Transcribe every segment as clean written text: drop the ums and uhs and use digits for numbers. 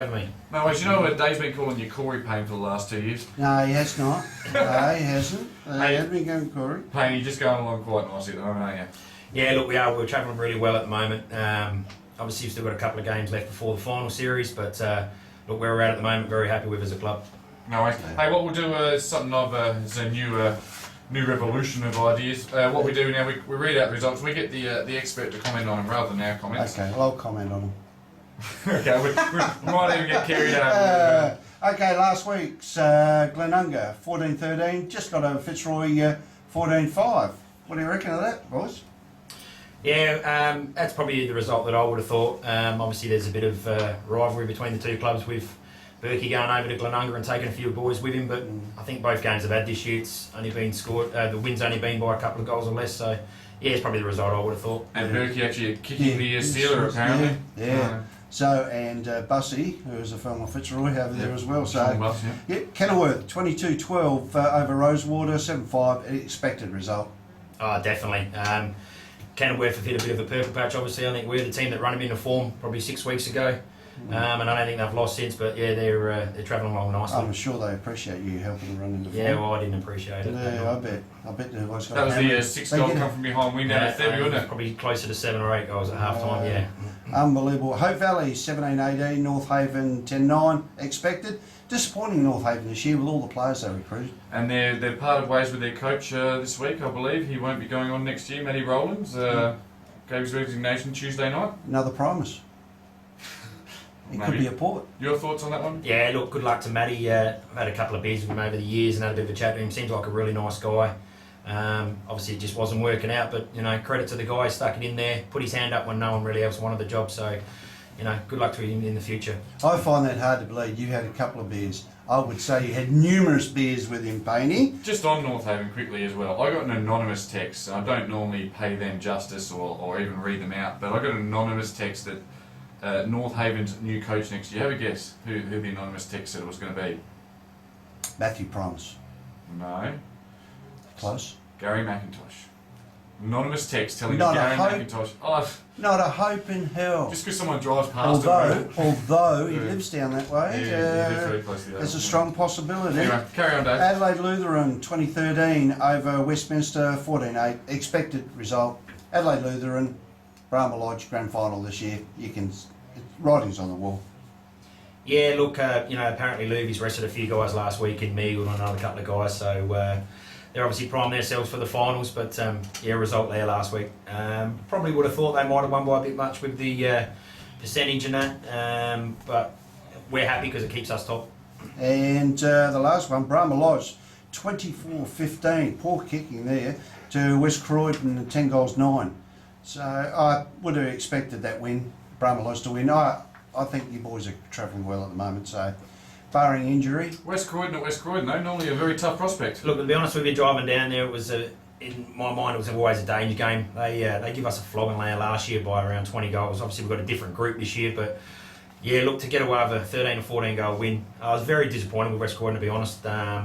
Me. No, as you know what Dave's been calling you Carey Payne for the last 2 years. No, he has not. No, he hasn't. He hasn't been going Corey. Payne, you're just going along quite nicely at the moment, aren't you? Yeah, look, we are. We're travelling really well at the moment. Obviously, we've still got a couple of games left before the final series, but look, where we're at the moment, very happy with as a club. No worries. Hey, what we'll do is something is a new revolution of ideas. What we do now, we read out the results. We get the expert to comment on them rather than our comments. Okay, well, I'll comment on him. Okay, we might even get carried out. Okay, last week's Glenunga 14-13, just got over Fitzroy 14-5. What do you reckon of that, boys? Yeah, that's probably the result that I would have thought. Obviously, there's a bit of rivalry between the two clubs with Berkey going over to Glenunga and taking a few boys with him, but I think both games have had this year. It's only been scored. The win's only been by a couple of goals or less, so yeah, it's probably the result I would have thought. And Berkey actually kicking the Steeler apparently. Yeah. So, and Bussy, who's a former Fitzroy, over there as well. So, Bus, yeah, Kenilworth 22-12 over Rosewater, 7-5, expected result. Oh, definitely. Kenilworth have hit a bit of a purple patch, obviously. I think we're the team that run them into form probably 6 weeks ago. And I don't think they've lost since, but yeah, they're travelling along nicely. I'm sure they appreciate you helping them run into form. Yeah, well, I didn't appreciate it. Yeah, I bet there was. That was the 6 goal come from behind win down at 30, wasn't it? Probably closer to 7 or 8 goals at half time, yeah. Unbelievable. Hope Valley 17-18, North Haven 10-9 expected. Disappointing North Haven this year with all the players they recruited. And they're parted ways with their coach this week, I believe. He won't be going on next year. Matty Rowlands gave his resignation Tuesday night. Another promise. It could be a port. Your thoughts on that one? Yeah, look, good luck to Matty. I've had a couple of beers with him over the years and had a bit of a chat to him. Seems like a really nice guy. Obviously, it just wasn't working out, but you know, credit to the guy, stuck it in there, put his hand up when no one really else wanted the job. So, you know, good luck to him in the future. I find that hard to believe. You had a couple of beers. I would say you had numerous beers with him, Payne. Just on North Haven quickly as well. I got an anonymous text. I don't normally pay them justice or even read them out, but I got an anonymous text that North Haven's new coach next year. Have a guess who the anonymous text said it was going to be? Matthew Promise. No. Close. Gary McIntosh. Anonymous text telling Not Gary a hope. McIntosh. Oh, not a hope in hell. just because someone drives past him. Although he lives down that way, Yeah, he lives very close to that. there's a strong possibility. Anyway, carry on, Dave. Adelaide Lutheran 2013 over Westminster 14-8. Expected result. Adelaide Lutheran, Brahma Lodge grand final this year. Writing's on the wall. Yeah, look, you know, apparently Luvy's rested a few guys last week in Meagle and another couple of guys, so they're obviously priming themselves for the finals, but yeah, result there last week. Probably would have thought they might have won by a bit much with the percentage and that, but we're happy because it keeps us top. And the last one, Brahma Lodge 24-15. Poor kicking there to West Croydon, 10 goals 9. So I would have expected that win, Brahma Lodge to win. I think you boys are travelling well at the moment, so barring injury. West Croydon at West Croydon, though, normally a very tough prospect. Look, to be honest with you, driving down there, it was in my mind, it was always a danger game. They give us a flogging last year by around 20 goals. Obviously, we've got a different group this year, but yeah, look, to get away with a 13 or 14 goal win, I was very disappointed with West Croydon, to be honest. I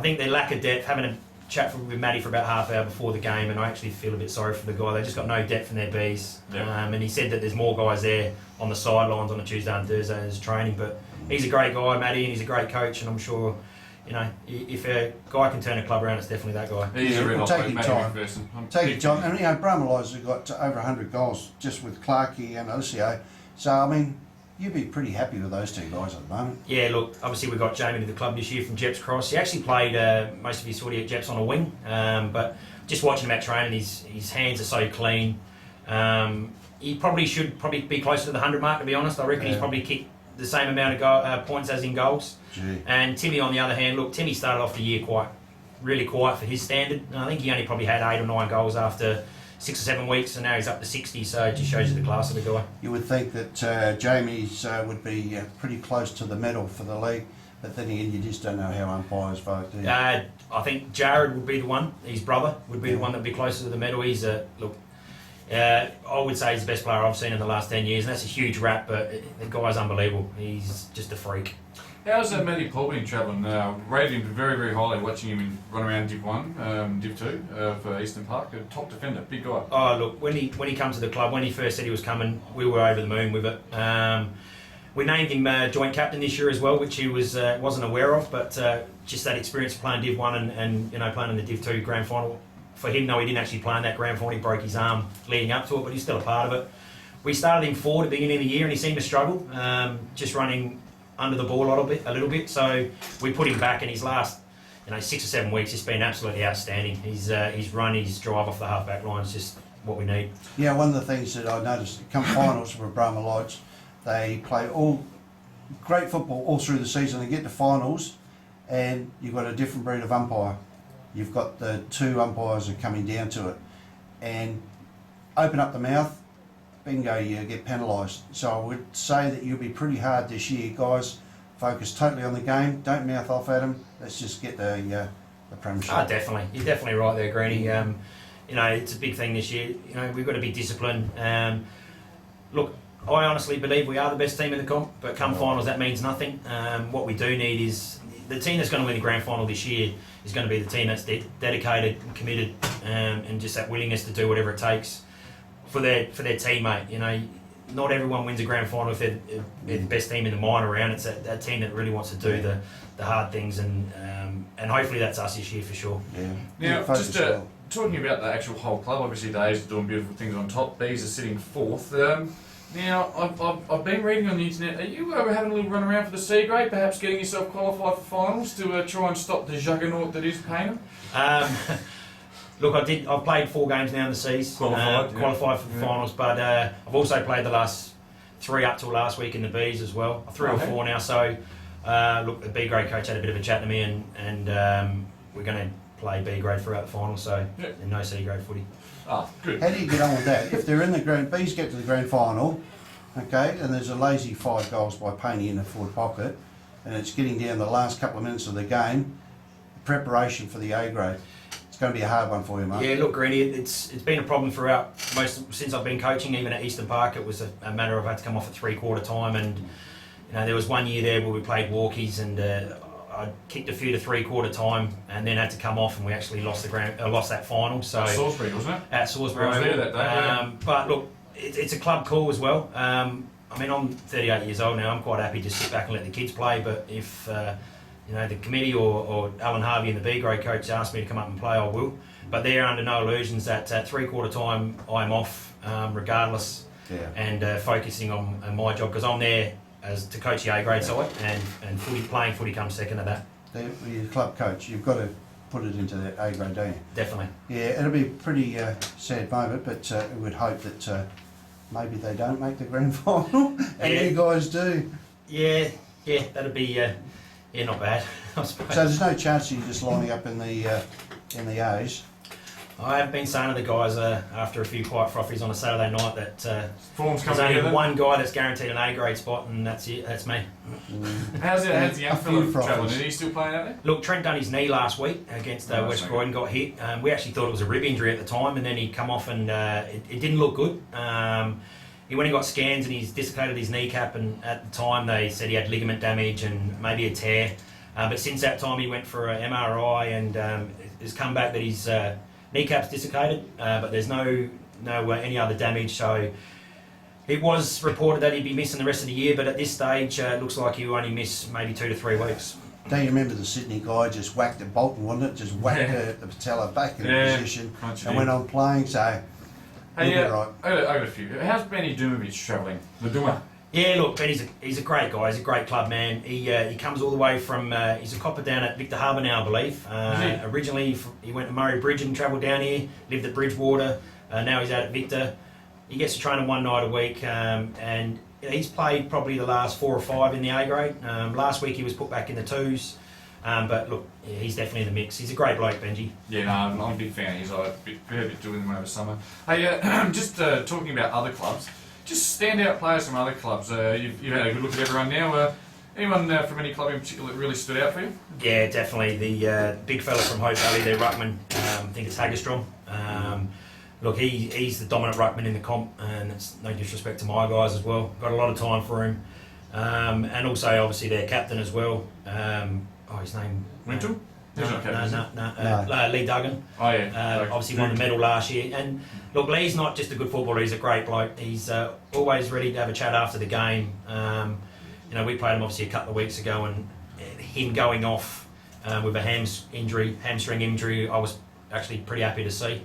think their lack of depth, having a chat with Matty for about half hour before the game, and I actually feel a bit sorry for the guy. They just got no depth in their Bs. Yep. And he said that there's more guys there on the sidelines on a Tuesday and Thursday as training, but he's a great guy, Matty, and he's a great coach, and I'm sure, you know, if a guy can turn a club around, it's definitely that guy. He's a real take your time. person. Take your time. And you know, Brahma Lodge have got over 100 goals just with Clarkey and Alicio. So, I mean, you'd be pretty happy with those two guys at the moment. Yeah, look, obviously we got Jamie to the club this year from Jeps Cross. He actually played most of his footy at Jeps on a wing, but just watching him at training, his hands are so clean. He should be closer to the 100 mark, to be honest. I reckon he's probably kicked the same amount of points as in goals. Gee. And Timmy, on the other hand, look, Timmy started off the year really quiet for his standard. And I think he only probably had 8 or 9 goals after 6 or 7 weeks, and now he's up to 60, so it just shows you the class of the guy. You would think that Jamie's would be pretty close to the medal for the league, but then again, you just don't know how umpires vote, do you? I think Jared would be the one, his brother, would be the one that would be closer to the medal. He's I would say he's the best player I've seen in the last 10 years, and that's a huge rap, but the guy's unbelievable. He's just a freak. How's Matty Paul been travelling? Rated him very, very highly, watching him run around Div 1, Div 2 for Eastern Park. A top defender, big guy. Oh, look, when he come to the club, when he first said he was coming, we were over the moon with it. We named him joint captain this year as well, which he wasn't aware of, but just that experience of playing Div 1 and playing in the Div 2 grand final. For him, no, he didn't actually play in that grand final. He broke his arm leading up to it, but he's still a part of it. We started him forward at the beginning of the year, and he seemed to struggle, just running under the ball a little bit. So we put him back, and his last 6 or 7 weeks, it's been absolutely outstanding. His run, his drive off the half-back line is just what we need. Yeah, one of the things that I noticed, come finals for Brahma Lodge, they play all great football all through the season. They get to finals, and you've got a different breed of umpire. You've got the 2 umpires that are coming down to it, and open up the mouth, bingo, you get penalised. So I would say that you'll be pretty hard this year, guys. Focus totally on the game. Don't mouth off at them. Let's just get the premiership. Oh, definitely. You're definitely right there, Greenie. It's a big thing this year. We've got to be disciplined. Look, I honestly believe we are the best team in the comp, but come finals, that means nothing. What we do need is the team that's going to win the grand final this year is going to be the team that's dedicated and committed, and just that willingness to do whatever it takes for their teammate. Not everyone wins a grand final if they're the best team in the mine around. It's that team that really wants to do the hard things, and hopefully that's us this year for sure. Yeah. Now, just talking about the actual whole club, obviously the A's are doing beautiful things on top. B's are sitting 4th. Now, I've been reading on the internet. Are you having a little run around for the C grade, perhaps getting yourself qualified for finals to try and stop the juggernaut that is Payne? Look, I've played 4 games now in the C's, qualified for the finals, but I've also played the last 3 up till last week in the B's as well, 3 or 4 now. So, look, the B grade coach had a bit of a chat to me, and we're going to play B grade throughout the final, so no C grade footy. Ah, good. How do you get on with that? If they're in the B's get to the grand final, okay, and there's a lazy 5 goals by Payne in the forward pocket, and it's getting down the last couple of minutes of the game, preparation for the A grade. It's going to be a hard one for you, mate. Yeah, look, Greenie, it's been a problem throughout since I've been coaching. Even at Eastern Park, it was a matter of I had to come off at 3/4 time, and there was one year there where we played walkies, and I kicked a few to 3/4 time, and then had to come off, and we actually lost that final. So At Salisbury, wasn't it? At Salisbury. I was there that day. But look, it's a club call as well. I'm 38 years old now. I'm quite happy to sit back and let the kids play. But if the committee or Alan Harvey and the B grade coach asked me to come up and play, I will. But they're under no illusions that at 3/4 time I'm off, regardless, and focusing on my job, because I'm there to coach the A grade side, and playing footy comes second to that. You're the club coach. You've got to put it into that A grade, don't you? Definitely. Yeah, it'll be a pretty sad moment, but we would hope that maybe they don't make the grand final, and you guys do. Yeah, that'd be not bad, I suppose. So there's no chance of you just lining up in the A's? I have been saying to the guys after a few quiet frothies on a Saturday night that Form's there's coming only together. one guy that's guaranteed an A grade spot, and that's it. That's me. How's the young fella few travelling? frothies. Is he still playing out there? Look, Trent done his knee last week against West Croydon, got hit. We actually thought it was a rib injury at the time, and then he come off, and it didn't look good. He went and got scans, and he's dislocated his kneecap, and at the time they said he had ligament damage and maybe a tear. But since that time he went for an MRI, and has come back that his kneecap's dislocated, but there's no any other damage. So it was reported that he'd be missing the rest of the year, but at this stage it looks like he'll only miss maybe 2 to 3 weeks. Don't you remember the Sydney guy just whacked at Bolton, wasn't it? Just whacked the patella back in position and went on playing, so Hey, right. I got a few. How's Benny Dumovic travelling? The Duma? Yeah, look, Benny's he's a great guy. He's a great club man. He comes all the way from, he's a copper down at Victor Harbour now, I believe. Originally, he went to Murray Bridge and travelled down here, lived at Bridgewater. Now he's out at Victor. He gets to train him one night a week, and he's played probably the last 4 or 5 in the A grade. Last week he was put back in the 2s. But look, he's definitely in the mix. He's a great bloke, Benji. Yeah, no, I'm a big fan of his. I've been a bit doing him over summer. Hey, just talking about other clubs, just standout players from other clubs. You've had a good look at everyone now. Anyone from any club in particular that really stood out for you? Yeah, definitely. The big fella from Hope Valley, their ruckman, I think it's Haggerstrom. Look, he's the dominant ruckman in the comp, and it's no disrespect to my guys as well. Got a lot of time for him. And also, obviously, their captain as well. His name... Wintle? No, Lee Duggan. Oh, yeah. Obviously won the medal last year. And look, Lee's not just a good footballer, he's a great bloke. He's always ready to have a chat after the game. we played him obviously a couple of weeks ago, and him going off with a hamstring injury, I was actually pretty happy to see.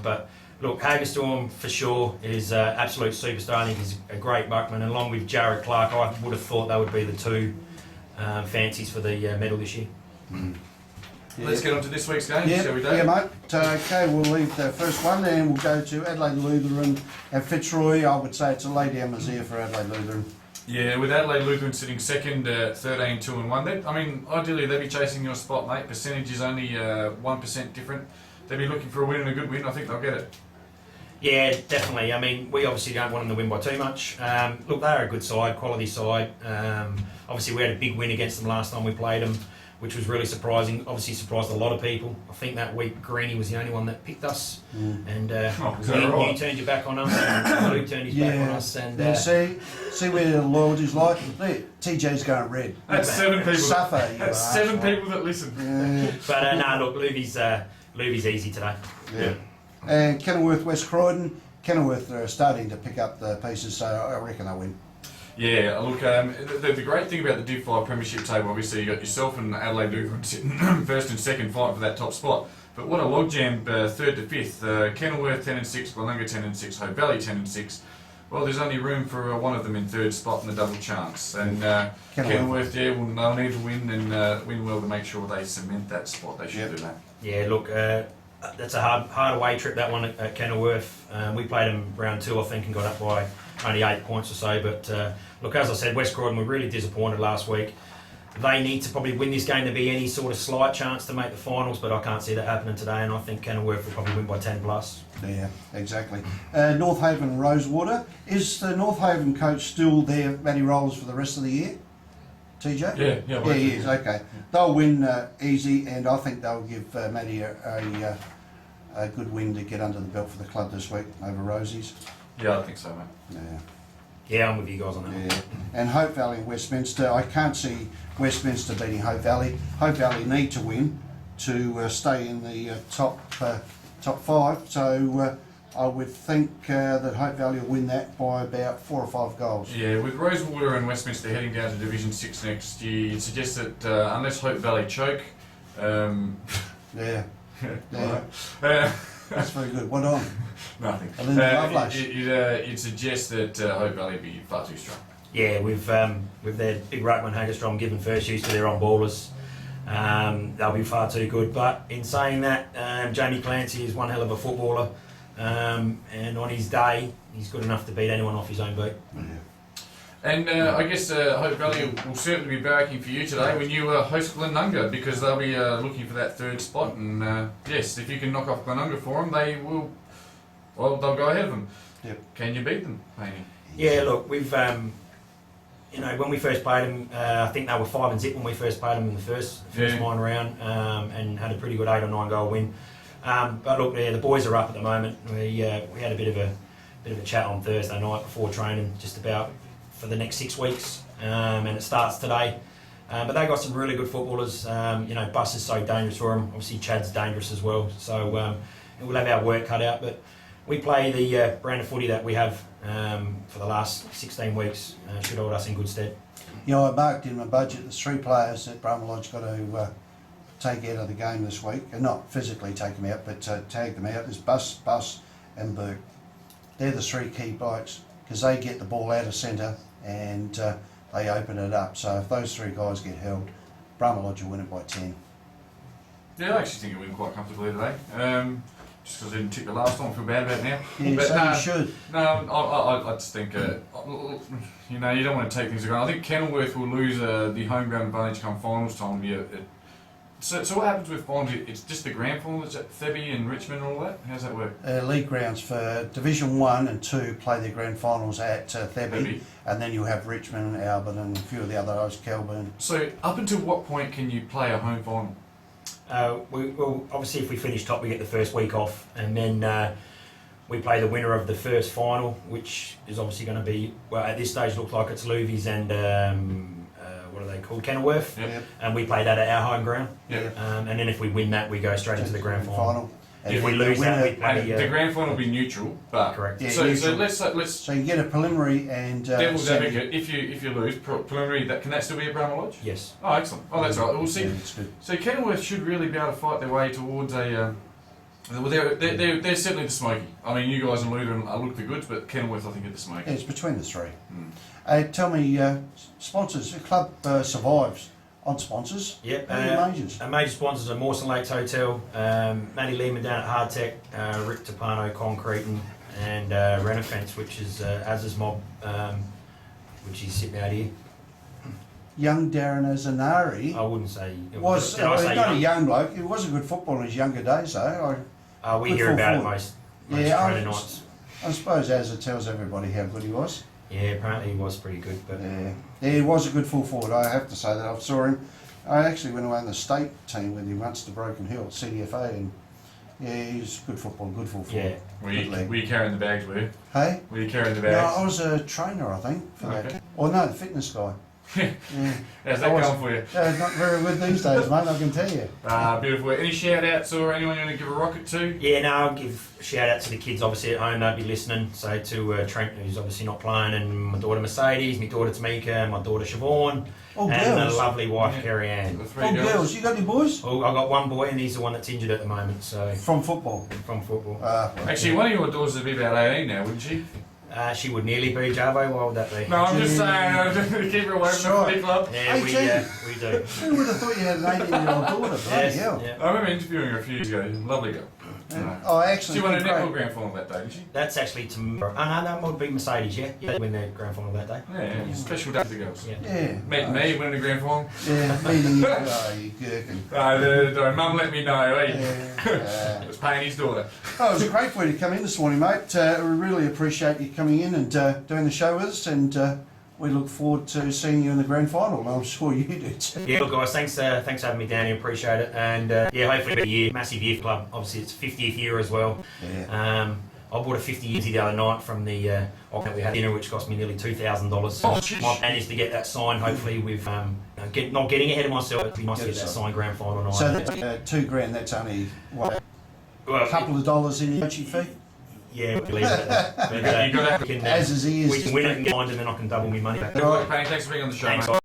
But look, Haggerstorm for sure is absolute superstar. I think he's a great buckman, and along with Jared Clark, I would have thought they would be the two fancies for the medal this year. Yeah. Let's get on to this week's game, shall we, Dave? Yeah, mate. Okay, we'll leave the first one and we'll go to Adelaide Lutheran and Fitzroy. I would say it's a lay down Mazia for Adelaide Lutheran. Yeah, with Adelaide Lutheran sitting second, 13-2-1. Ideally they'd be chasing your spot, mate. Percentage is only 1% different. They'd be looking for a win and a good win. I think they'll get it. Yeah, definitely. I mean, we obviously don't want them to win by too much. Look, they're a good side, quality side. Obviously, we had a big win against them last time we played them, which was really surprising. Obviously, surprised a lot of people. I think that week Greeny was the only one that picked us, and you turned your back on us, and Luke turned his back on us. And see where the loyalty's like. TJ's going red. That's 7 people. Suffer. That's 7 people that listen. Yeah. But no, look, Luvy's easy today. Yeah. And Kenilworth, West Croydon. Kenilworth are starting to pick up the pieces, so I reckon they'll win. Yeah, look, the great thing about the Div 5 Premiership table, obviously you got yourself and Adelaide Lutheran sitting first and second fighting for that top spot. But what a logjam, 3rd to 5th. Kenilworth 10-6, Glenunga 10-6, Hope Valley 10-6. Well, there's only room for one of them in 3rd spot and a double chance. And Kenilworth, they'll need to win and win well to make sure they cement that spot. They should do that. Yeah, look, that's a hard away trip, that one at Kenilworth. We played them round 2, I think, and got up by only 8 points or so. But look, as I said, West Croydon were really disappointed last week. They need to probably win this game to be any sort of slight chance to make the finals, but I can't see that happening today, and I think Kenilworth will probably win by 10 plus. Yeah, exactly. North Haven and Rosewater. Is the North Haven coach still there, Matty Rollers, for the rest of the year? TJ? Yeah, he is. Okay, they'll win easy, and I think they'll give Matty a good win to get under the belt for the club this week over Rosie's. Yeah, I think so, mate. Yeah, I'm with you guys on that. Yeah, and Hope Valley and Westminster. I can't see Westminster beating Hope Valley. Hope Valley need to win to stay in the top 5. So I would think that Hope Valley will win that by about 4 or 5 goals. Yeah, with Rosewater and Westminster heading down to Division 6 next year, you'd suggest that unless Hope Valley choke... That's very good. What on? Nothing. You'd suggest that Hope Valley be far too strong. Yeah, with their big ruckman Haggerstrom giving first use to their on-ballers, they'll be far too good. But in saying that, Jamie Clancy is one hell of a footballer, and on his day, he's good enough to beat anyone off his own beat. Yeah. And I guess Hope Valley will certainly be barracking for you today when you host Glenunga, because they'll be looking for that 3rd spot. And yes, if you can knock off Glenunga for them, they will. Well, they'll go ahead of them. Yep. Can you beat them, Payne? Yeah, look, we've when we first played them, I think they were 5-0 when we first played them in the first minor round, and had a pretty good 8 or 9 goal win. But look, the boys are up at the moment. We had a bit of a chat on Thursday night before training, just about for the next 6 weeks, and it starts today. But they got some really good footballers. Bus is so dangerous for them. Obviously, Chad's dangerous as well. So we'll have our work cut out. But we play the brand of footy that we have for the last 16 weeks. Should hold us in good stead. I marked in my budget there's 3 players that Brahma Lodge got to take out of the game this week, and not physically take them out, but tag them out. There's Bus, and Burke. They're the 3 key blokes, because they get the ball out of centre and they open it up. So if those 3 guys get held, Brahma Lodge will win it by 10. Yeah, I actually think you'll win quite comfortably today. Just because I didn't tick the last one, I feel bad about it now. Yeah, but so you should. No, I just think, you don't want to take things for granted. I think Kenilworth will lose the home ground advantage come finals time. So what happens with finals? It's just the grand final, it's at Thebby and Richmond and all that? How's that work? League grounds for Division 1 and 2 play their grand finals at Thebby, and then you have Richmond, Albert and a few of the others, Kelburn. So up until what point can you play a home final? Well, obviously, if we finish top, we get the first week off, and then we play the winner of the first final, which is obviously going to be, well, at this stage, looks like it's Luvy's and what are they called, Kenilworth, Yep. and we play that at our home ground. Yep. And then if we win that, we go straight into the grand final. And If we the lose that, winner- we play. The grand final will be neutral, but Correct. Yeah, so neutral. let's So you get a preliminary and devil's semi. advocate. If you lose preliminary, can that still be at Brahma Lodge? Yes. Oh, excellent. Oh, that's right. We'll see. Yeah, it's good. So Kenilworth should really be able to fight their way towards a. Well, they're certainly the smoky. I mean, you guys in Lutheran look the goods, but Kenilworth I think are the smoky. Yeah, it's between the three. Mm. Tell me, sponsors. The club survives on sponsors. Yep. Who are the majors? Our major sponsors are Mawson Lakes Hotel, Matty Lehman down at Hardtech, Rick Tapano Concreting, and Renafence, which is Az's Mob, which is sitting out here. Young Darren Azanari I wouldn't say. was Did I say not a young? young bloke. He was a good footballer in his younger days, though. We good hear full about it forward. most Yeah, Friday nights. I suppose Azza tells everybody how good he was. Yeah, apparently he was pretty good, but Yeah, he was a good full forward. I have to say that. I saw him. I actually went away in the state team with him once to Broken Hill, CDFA, and yeah, he's good football, good full forward. yeah. Were you carrying the bags, were you? Hey? Were you carrying the No, bags? I was a trainer, I think, for Okay. that. Or no, the fitness guy. Yeah. How's I that was- going for you? Not very good these days, mate, I can tell you. Beautiful. Any shout outs or anyone you want to give a rocket to? Yeah, no, I'll give a shout out to the kids obviously at home, they'll be listening. So to Trent, who's obviously not playing, and my daughter Mercedes, my daughter Tamika, my daughter Siobhan, All and my girls. lovely wife Yeah. Carey Ann. The three All girls. You got any boys? Oh, I've got one boy and he's the one that's injured at the moment, so From football. from football. Actually, one of your daughters would be about 18 now, wouldn't she? She would nearly be, Jarvo, why would that be? No, I'm just Gee. saying, I'm just going to keep her away from the Sure. footy club. Yeah, we 18? do. Who would have thought you had an 18-year-old daughter? Bloody Yes, hell. yeah. I remember interviewing her a few years ago. Lovely girl. Yeah. Oh, actually, She won a great. netball grand final that day, didn't she? That's actually tomorrow. Oh, no, that would be Mercedes, yeah? Yeah, win the grand final that day. Yeah, special day for the girls. Yeah. Yeah. Met me winning the grand final. Yeah, meeting you. Oh, you gherkin. Mum let me know, eh? Yeah. It was paying his daughter. Oh, it was great for you to come in this morning, mate. We really appreciate you coming in and doing the show with us, and we look forward to seeing you in the grand final. I'm sure you do too. Yeah, look, guys, thanks for having me down here. Appreciate it. And yeah, hopefully a year, massive year for the club. Obviously, it's 50th year as well. Yeah. I bought a 50 years the other night from the we had dinner, which cost me nearly $2,000. My plan is to get that signed. Hopefully, with not getting ahead of myself. It'd be nice to get that signed grand final night. So that's $2,000. That's only what, well, a couple of dollars in your coaching fee. yeah, we'll leave it at that. But, You got we can, As is he is. we can win it and find, and then I can double my money back. Good luck, Payne. Thanks for being on the show, Thanks. mate.